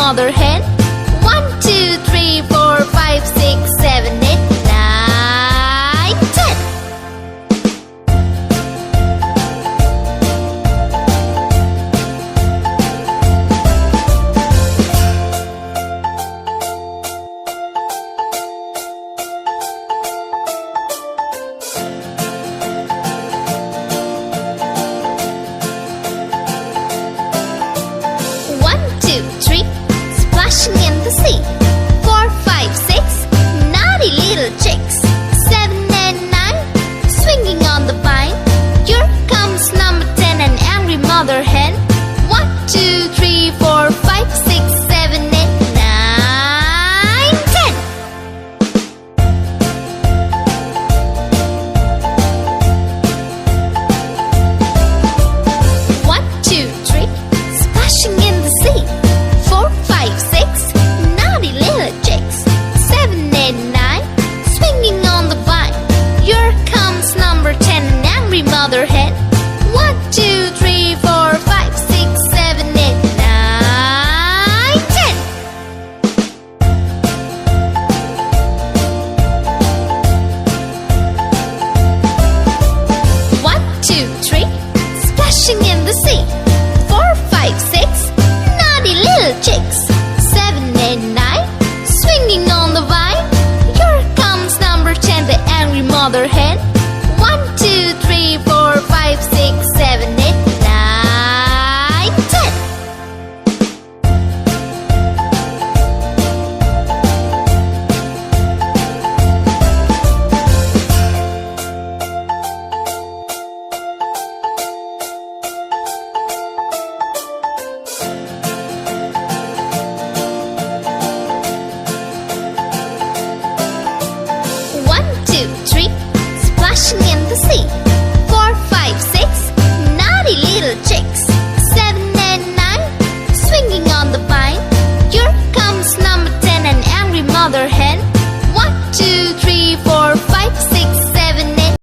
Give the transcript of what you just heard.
mother hen. 1, 2, 3, 4, 5, 6, 7, 8, 9, 10. Splashing in the sea. 4, 5, 6, naughty little chicks. 7 and 9, swinging on the vine. Here comes number 10, an angry mother hen. 1, 2, 3, 4, 5, 6, 7, 8, 9, 10. One, two, three, splashing in the sea. 4, 5, 6, naughty little chicks. 7 and 9, swinging on the vine. Here comes number 10, an angry mother hen. 1, 2, 3, 4, 5, 6, 7, 8, 9, 10. One, two, three, splashing in the sea. 4, 5, 6, naughty little chicks. 7 and 9, swinging on the vine. Here comes number 10, the angry mother hen.